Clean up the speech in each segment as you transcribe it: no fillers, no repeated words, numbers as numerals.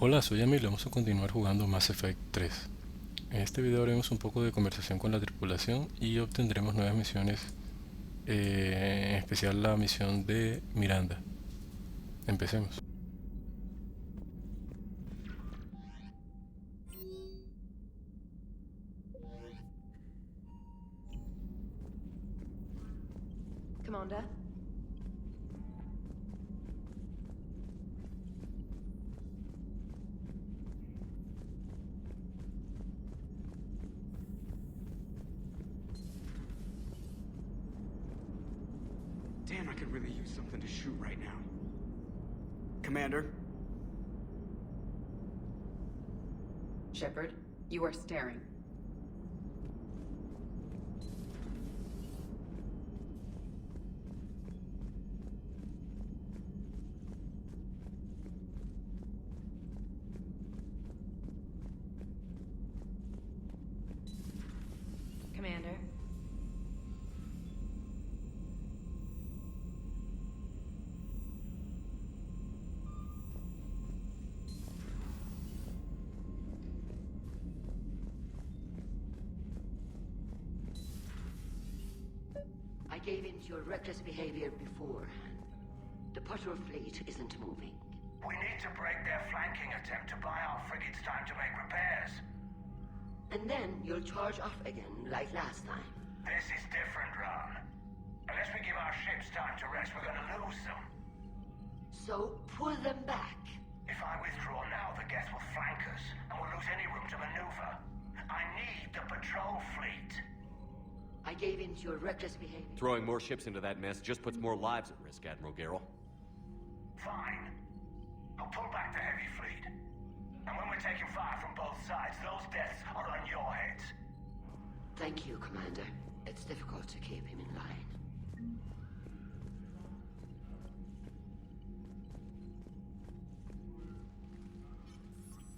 Hola, soy Emil y vamos a continuar jugando Mass Effect 3. En este video haremos un poco de conversación con la tripulación y obtendremos nuevas misiones, en especial la misión de Miranda. Empecemos. Commander? Damn, I could really use something to shoot right now. Commander? Shepard, you are staring. Commander? I gave in to your reckless behavior beforehand. The Potter fleet isn't moving. We need to break their flanking attempt to buy our frigates time to make repairs. And then you'll charge off again, like last time. This is different, Ron. Unless we give our ships time to rest, we're gonna lose them. So pull them back. If I withdraw now, the Geth will flank us, and we'll lose any room to maneuver. I need the patrol fleet. I gave in to your reckless behavior. Throwing more ships into that mess just puts more lives at risk, Admiral Garrel. Fine. I'll pull back the heavy fleet. And when we're taking fire from both sides, those deaths are on your heads. Thank you, Commander. It's difficult to keep him in line.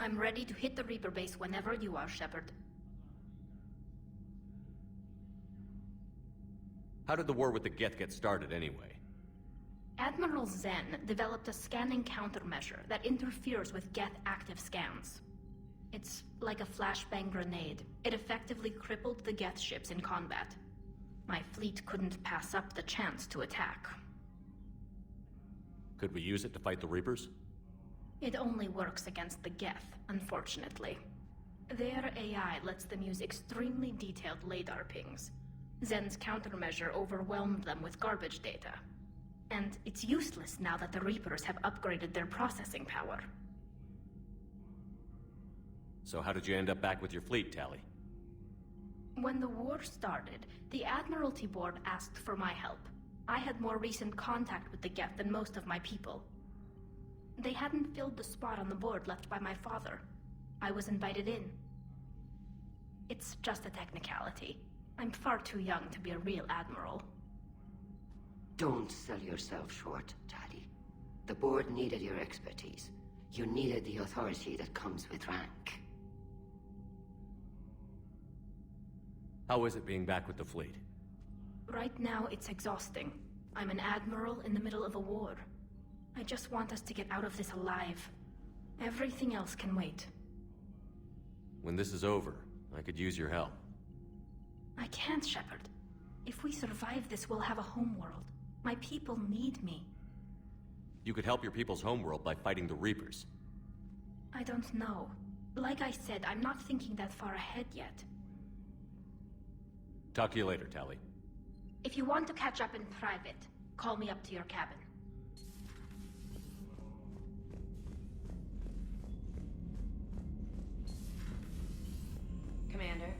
I'm ready to hit the Reaper base whenever you are, Shepard. How did the war with the Geth get started, anyway? Admiral Zen developed a scanning countermeasure that interferes with Geth active scans. It's like a flashbang grenade. It effectively crippled the Geth ships in combat. My fleet couldn't pass up the chance to attack. Could we use it to fight the Reapers? It only works against the Geth, unfortunately. Their AI lets them use extremely detailed LADAR pings. Zen's countermeasure overwhelmed them with garbage data. And it's useless now that the Reapers have upgraded their processing power. So how did you end up back with your fleet, Tali? When the war started, the Admiralty Board asked for my help. I had more recent contact with the Geth than most of my people. They hadn't filled the spot on the board left by my father. I was invited in. It's just a technicality. I'm far too young to be a real admiral. Don't sell yourself short, Tali. The board needed your expertise. You needed the authority that comes with rank. How is it being back with the fleet? Right now, it's exhausting. I'm an admiral in the middle of a war. I just want us to get out of this alive. Everything else can wait. When this is over, I could use your help. I can't, Shepard. If we survive this, we'll have a homeworld. My people need me. You could help your people's homeworld by fighting the Reapers. I don't know. Like I said, I'm not thinking that far ahead yet. Talk to you later, Tali. If you want to catch up in private, call me up to your cabin. Commander?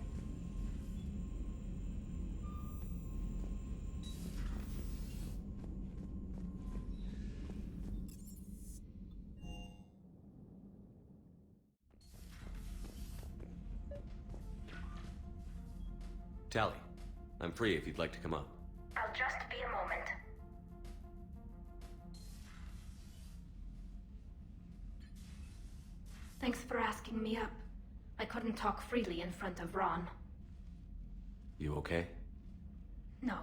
Tali, I'm free if you'd like to come up. I'll just be a moment. Thanks for asking me up. I couldn't talk freely in front of Ron. You okay? No,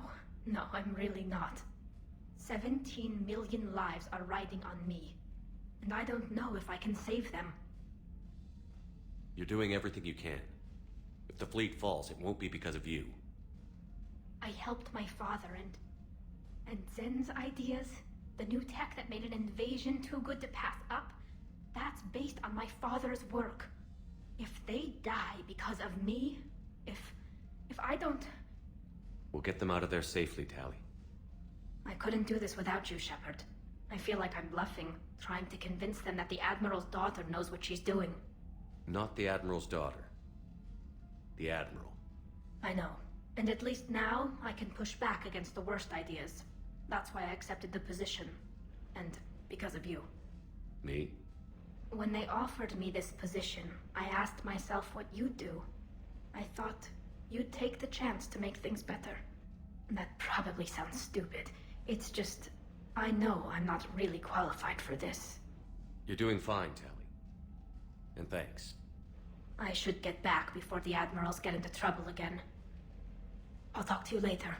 I'm really not. 17 million lives are riding on me. And I don't know if I can save them. You're doing everything you can. If the fleet falls, it won't be because of you. I helped my father and Zen's ideas, the new tech that made an invasion too good to pass up, that's based on my father's work. If they die because of me, if I don't... We'll get them out of there safely, Tally. I couldn't do this without you, Shepard. I feel like I'm bluffing, trying to convince them that the Admiral's daughter knows what she's doing. Not the Admiral's daughter. The Admiral. I know. And at least now, I can push back against the worst ideas. That's why I accepted the position. And because of you. Me? When they offered me this position, I asked myself what you'd do. I thought you'd take the chance to make things better. That probably sounds stupid. It's just, I know I'm not really qualified for this. You're doing fine, Tally. And thanks. I should get back before the Admirals get into trouble again. I'll talk to you later.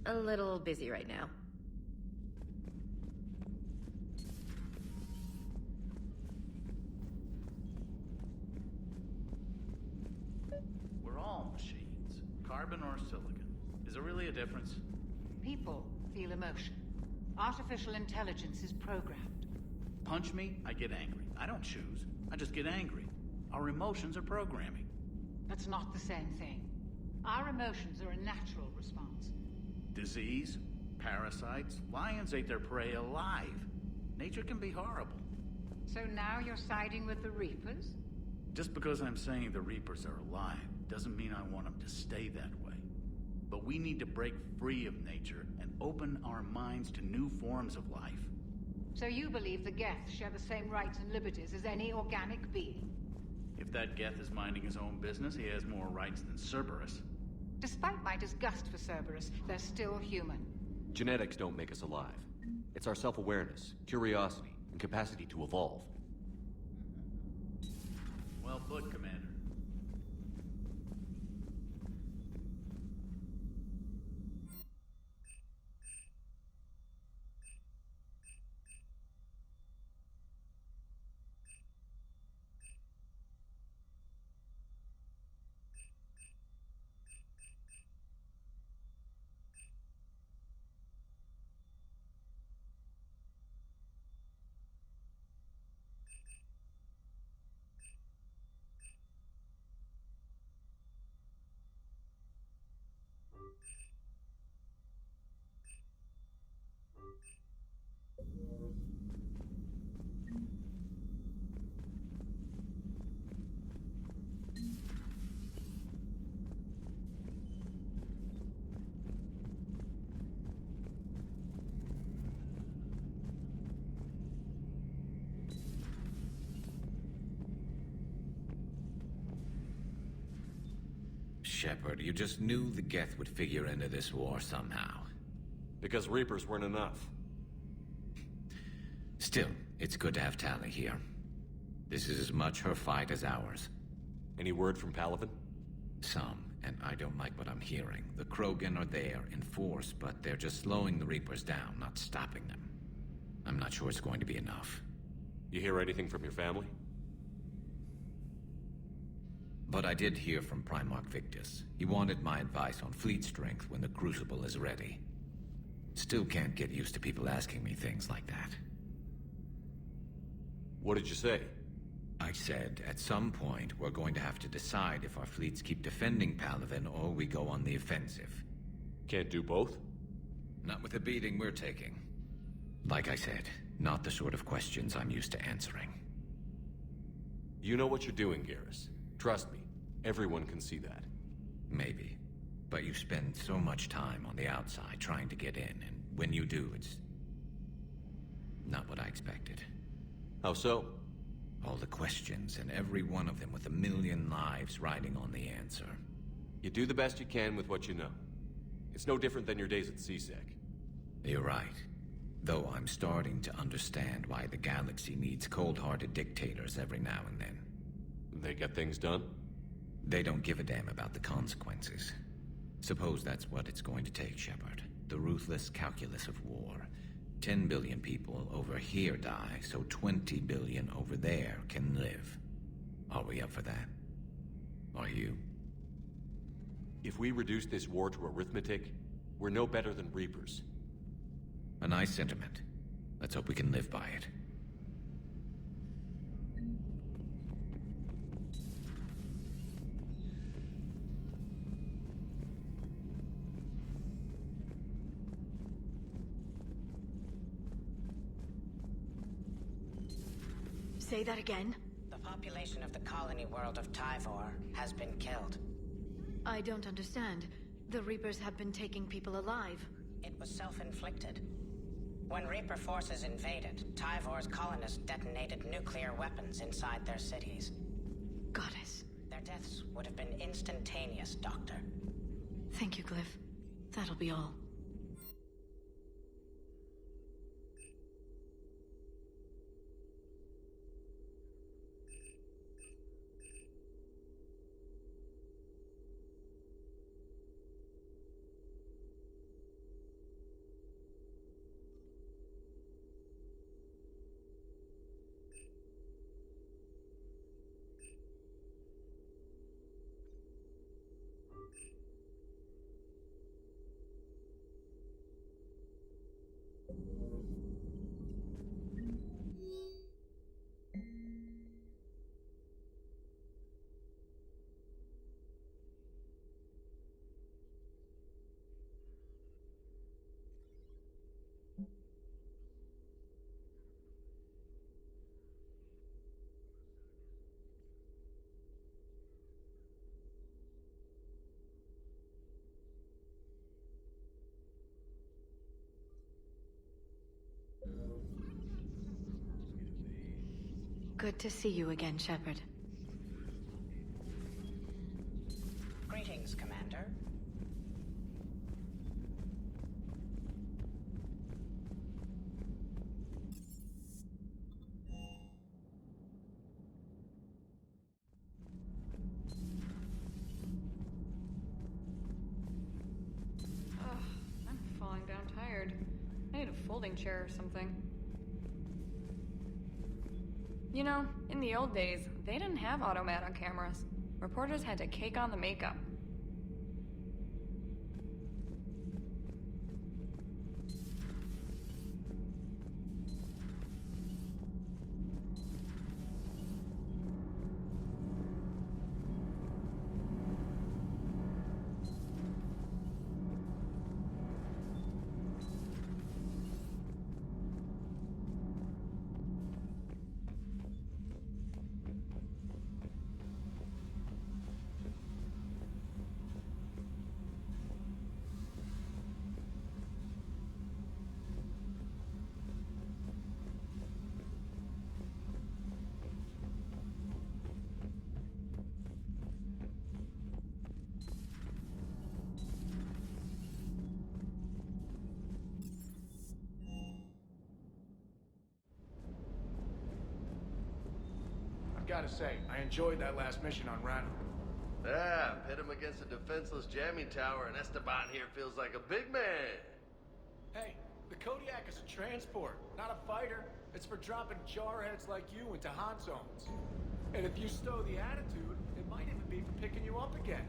A little busy right now. We're all machines. Carbon or silicon. Is there really a difference? People feel emotion. Artificial intelligence is programmed. Punch me, I get angry. I don't choose. I just get angry. Our emotions are programming. That's not the same thing. Our emotions are a natural response. Disease, parasites, lions ate their prey alive. Nature can be horrible. So now you're siding with the Reapers? Just because I'm saying the Reapers are alive doesn't mean I want them to stay that way. But we need to break free of nature and open our minds to new forms of life. So you believe the Geth share the same rights and liberties as any organic being? If that Geth is minding his own business, he has more rights than Cerberus. Despite my disgust for Cerberus, they're still human. Genetics don't make us alive. It's our self-awareness, curiosity, and capacity to evolve. Well put, Commander. Shepard, you just knew the Geth would figure into this war somehow. Because Reapers weren't enough. Still, it's good to have Tally here. This is as much her fight as ours. Any word from Palaven? Some, and I don't like what I'm hearing. The Krogan are there in force, but they're just slowing the Reapers down, not stopping them. I'm not sure it's going to be enough. You hear anything from your family? But I did hear from Primarch Victus. He wanted my advice on fleet strength when the Crucible is ready. Still can't get used to people asking me things like that. What did you say? I said, at some point, we're going to have to decide if our fleets keep defending Palaven or we go on the offensive. Can't do both? Not with the beating we're taking. Like I said, not the sort of questions I'm used to answering. You know what you're doing, Garrus. Trust me, everyone can see that. Maybe. But you spend so much time on the outside trying to get in, and when you do, it's not what I expected. How so? All the questions, and every one of them with a million lives riding on the answer. You do the best you can with what you know. It's no different than your days at CSEC. You're right. Though I'm starting to understand why the galaxy needs cold-hearted dictators every now and then. They get things done? They don't give a damn about the consequences. Suppose that's what it's going to take, Shepard. The ruthless calculus of war. 10 billion people over here die, so 20 billion over there can live. Are we up for that? Are you? If we reduce this war to arithmetic, we're no better than Reapers. A nice sentiment. Let's hope we can live by it. Say that again? The population of the colony world of Tyvor has been killed. I don't understand. The Reapers have been taking people alive. It was self-inflicted. When Reaper forces invaded, Tyvor's colonists detonated nuclear weapons inside their cities. Goddess. Their deaths would have been instantaneous, Doctor. Thank you, Glyph. That'll be all. Good to see you again, Shepard. Greetings, Commander. I'm falling down tired. I need a folding chair or something. You know, in the old days, they didn't have automatic cameras. Reporters had to cake on the makeup. Gotta say, I enjoyed that last mission on Rana. Yeah, pit him against a defenseless jamming tower, and Esteban here feels like a big man. Hey, the Kodiak is a transport, not a fighter. It's for dropping jarheads like you into hot zones. And if you stow the attitude, it might even be for picking you up again.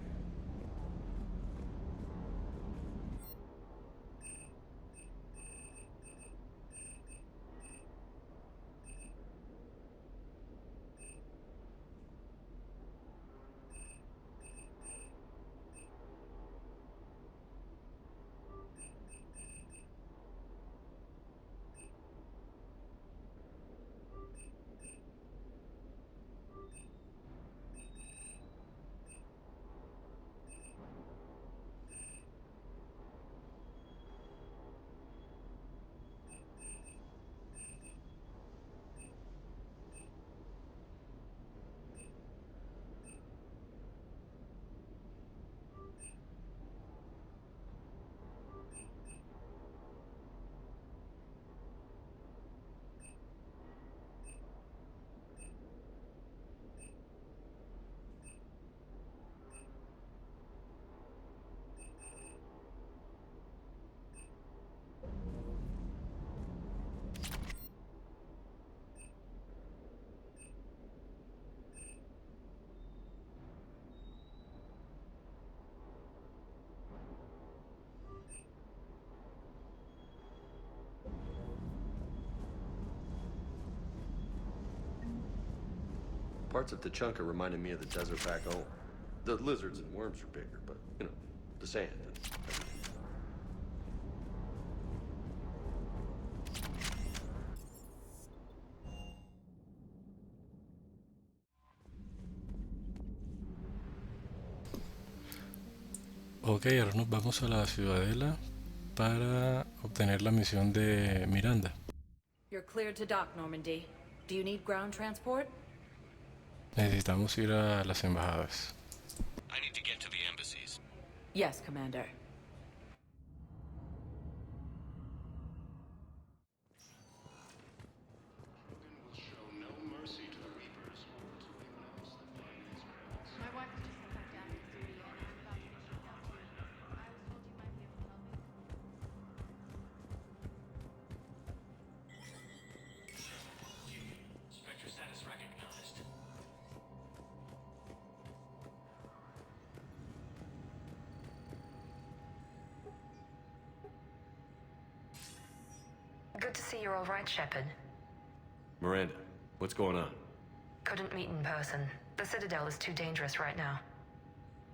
Parts of Tachanka reminded me of the desert back home. The lizards and worms are bigger, but, you know, the sand and everything. Ok, ahora nos vamos a la ciudadela para obtener la misión de Miranda. You're cleared to dock, Normandy. Do you need ground transport? Necesitamos ir a las embajadas. I need to get to the embassies. Yes, Commander. Good to see you're all right, Shepard. Miranda, what's going on? Couldn't meet in person. The Citadel is too dangerous right now.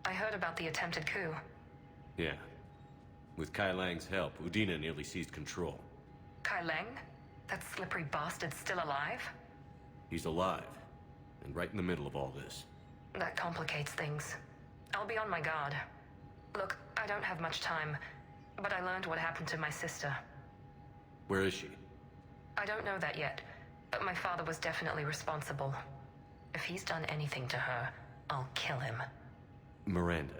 I heard about the attempted coup. Yeah. With Kai Lang's help, Udina nearly seized control. Kai Lang? That slippery bastard's still alive? He's alive, and right in the middle of all this. That complicates things. I'll be on my guard. Look, I don't have much time, but I learned what happened to my sister. Where is she? I don't know that yet, but my father was definitely responsible. If he's done anything to her, I'll kill him. Miranda.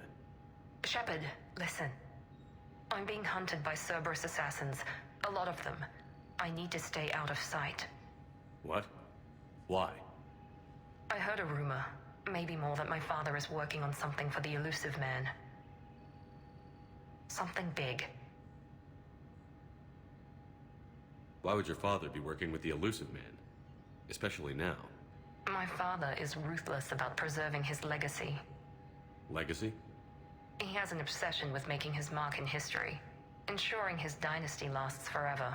Shepard, listen. I'm being hunted by Cerberus assassins. A lot of them. I need to stay out of sight. What? Why? I heard a rumor, maybe more, that my father is working on something for the Elusive Man. Something big. Why would your father be working with the Elusive Man? Especially now. My father is ruthless about preserving his legacy. Legacy? He has an obsession with making his mark in history, ensuring his dynasty lasts forever.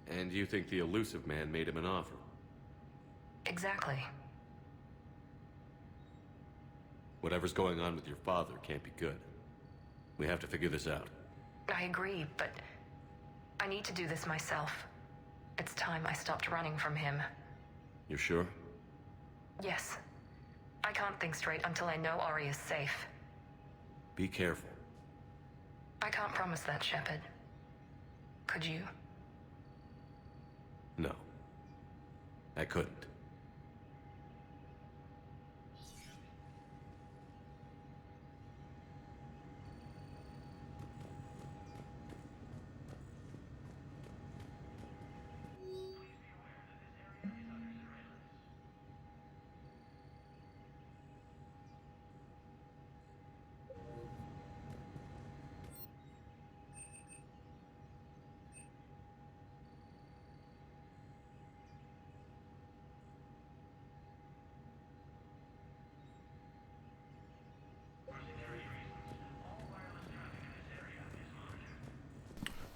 And you think the Elusive Man made him an offer? Exactly. Whatever's going on with your father can't be good. We have to figure this out. I agree, but I need to do this myself. It's time I stopped running from him. You're sure? Yes. I can't think straight until I know Ori is safe. Be careful. I can't promise that, Shepard. Could you? No. I couldn't.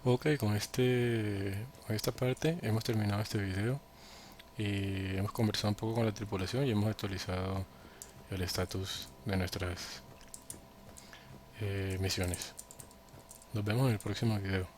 Ok, con esta parte hemos terminado este video y hemos conversado un poco con la tripulación y hemos actualizado el estatus de nuestras misiones. Nos vemos en el próximo video.